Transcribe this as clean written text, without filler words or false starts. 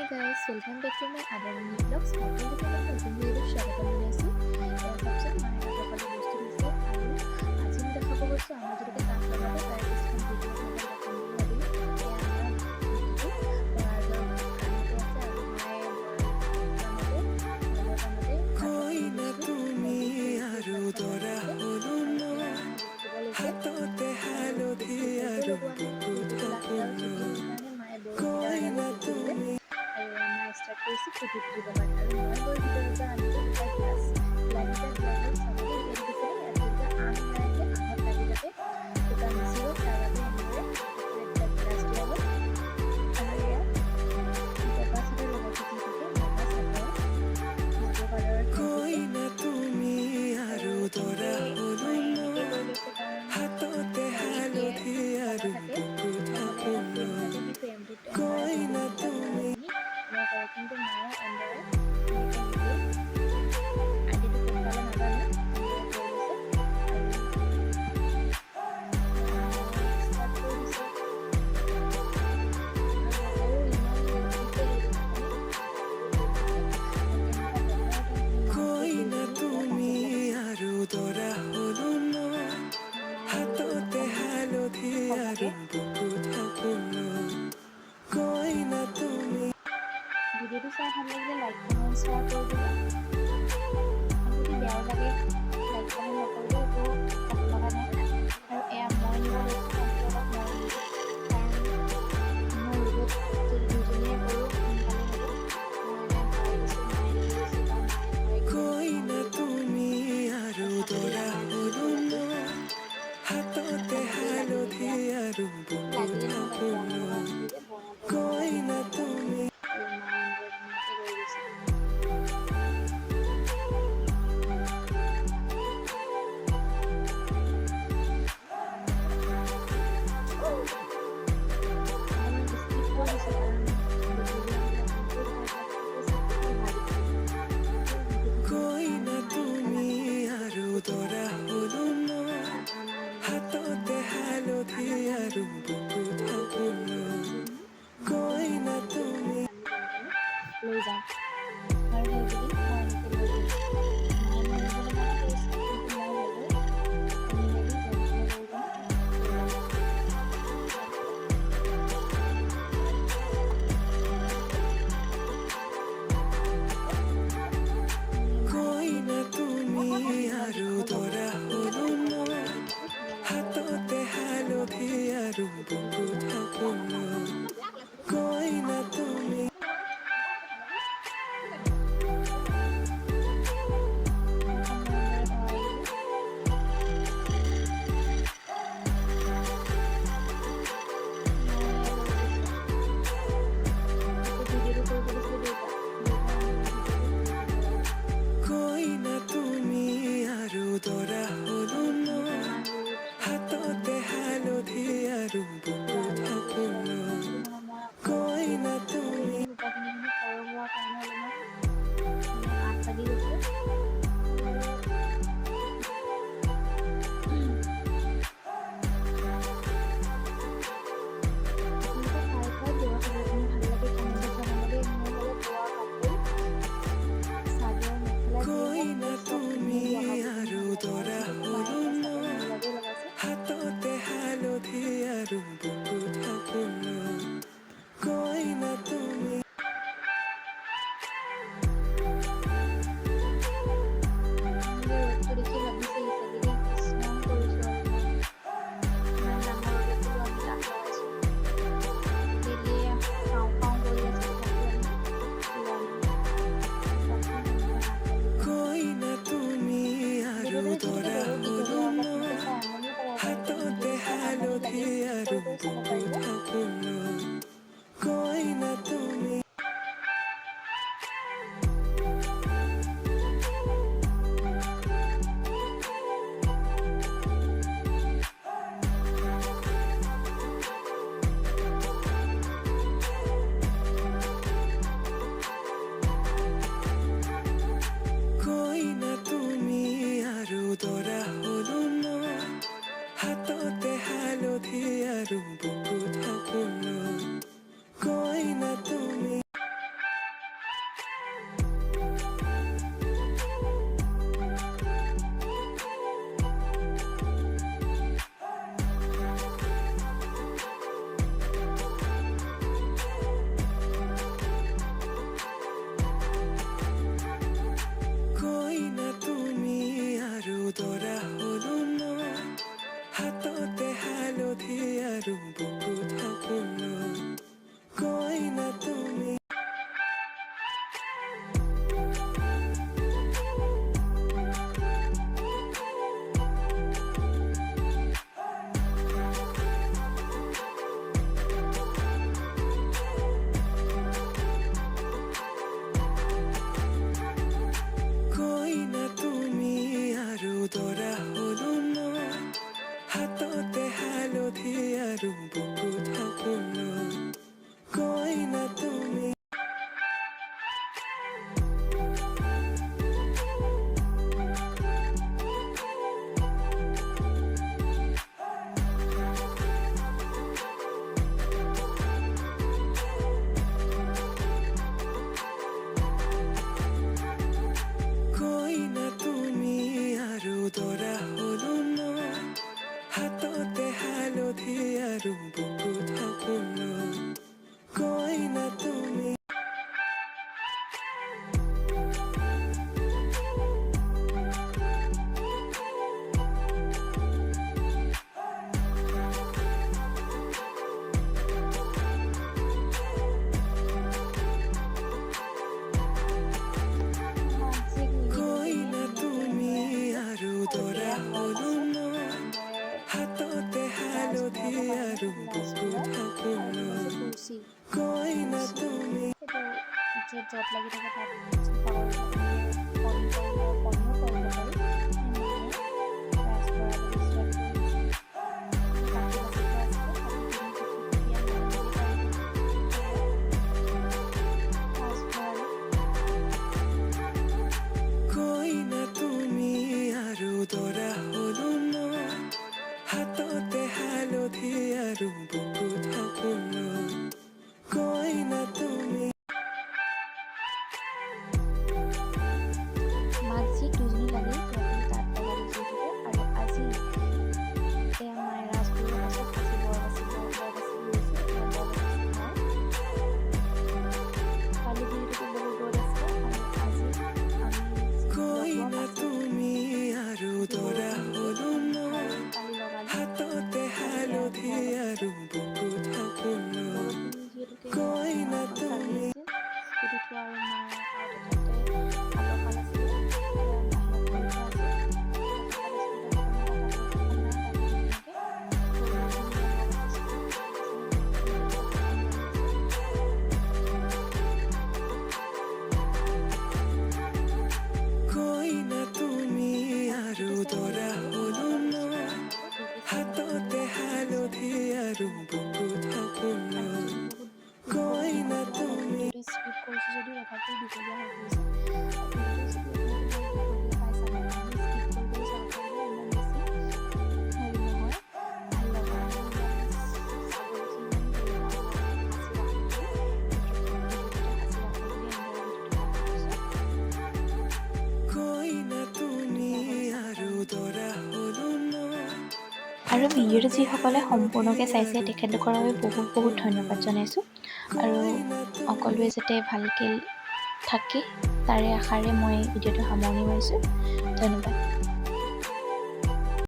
guys, welcome back to my other mini vlogs. আপোনালোকে এটা নতুন ভিডিঅ'ত স্বাগতম জনাইছোঁ। তাৰপিছত মই এটা সকলো বস্তু দিছোঁ আৰু আজি মই দেখাব গৈছোঁ আমাৰ যিটো কাম লগাব তাৰ কিছুমান ভিডিঅ' মই দেখাম বুলি ভাবিলোঁ। এয়া আমাৰ ভিডিঅ'টো আৰু কামতে আছে আৰু মই তুমি আৰু দৰা হলো হাততে হালধি আৰু বুকুত সপোনো কইনা তুমি আৰু আমাৰ ষ্টাৰ্ট কৰিছোঁ ফুটি ফুটি বনাত আৰু মই গৈ ভিতৰৰ পৰা আনিছোঁ দুটা গ্লাছ লাইনটা গ্লাছত চাবলৈ ইয়াত দিছে ইয়াত দুটা আম নাই যে আহত লাগি যাতে দুটা মিচিব তাৰ বাবে এনেদৰে দুটা গ্লাছ দিয়া হ'ল আৰু ইয়াত বগা চাদৰ লগত দি থাকে বগা চাদৰ মটৰ কালাৰৰ কইনা তুমি আৰু দৰা হলো হাততে হালধি আৰু বুকুত সপোনো কইনা তুমি কিন্তু মায়ে এনেদৰে আদিটো কোনফালে নাজানো কইনা তুমি আৰু দৰা হলো হাততে হালধি আৰু বুকুত সপোনো কইনা তুমি ভিডিঅ'টো চাই ভাল লাগিলে লাইক কমেণ্ট শ্বেয়াৰ কৰি দিবা যদি বেয়াও লাগে লাইক কমেণ্ট নকৰিলেও একো ক'ব লগা নাই আৰু এয়া মই নিব লৈছোঁ লগত মই কাৰণ মই ৰোগত যদি দুজনীয়ে কৰোঁ সোনকালে হ'ব কইনা তুমি আৰু দৰা হলো হাততে হালধি আৰু বুকুত সপোনো কইনা তুমি তাৰপিছত য'ত লাগি থাকে তাত কণী কৰিব পাৰি ব্ৰাছ কৰাবলৈ ষ্টাৰ্ট কৰিছোঁ। বাকী বাকী থোৱা আছিলে কইনা তুমি আৰু দৰা হলো মই হাততে হালধি আৰু বুকুত সপোন কইনা তুমি মাক যি দুজনী লাগি সিহঁতে তাত লগাই দিছোঁ আৰু আজি এয়া মায়ে ৰাজ পুৰিবৰ পাছত আজি বৰ বাচিব লৈছোঁ কালি যিহেতুকে বহুত ৰ'দ আছিলে আৰু আজি কইনা তুমি আৰু দৰা হলো মই কালি লগালোঁ হাততে হালধি আৰু বুকুত সপোন যিহেতুকে কইনা কালি তুমি স্কুটি থোৱা আৰু মাৰ আৰু তাতে তাঁতৰশাল আছিলে বাহিৰত কৰি থোৱা আছে কইনা তুমি আৰু দৰা হলো মই হাততে হালধি আৰু বুকুত সপোন কইনা তুমি স্কিপ কৰিছোঁ যদিও তথাপিও দীঘলীয়া হৈ গৈছে পাইছা স্কিপ কৰিবলৈ চাব পাৰিলে ইমান বেছি হেৰি নহয় ভাল লগা কইনা তুমি আৰু দৰা হলো মই আৰু ভিডিঅ'টো যিসকলে সম্পূৰ্ণকৈ চাইছে তেখেতলোকৰ বাবে বহুত বহুত ধন্যবাদ জনাইছোঁ আৰু সকলোৱে যাতে ভালকৈ থাকে তাৰে আশাৰে মই ভিডিঅ'টো সামৰণি মাৰিছোঁ ধন্যবাদ।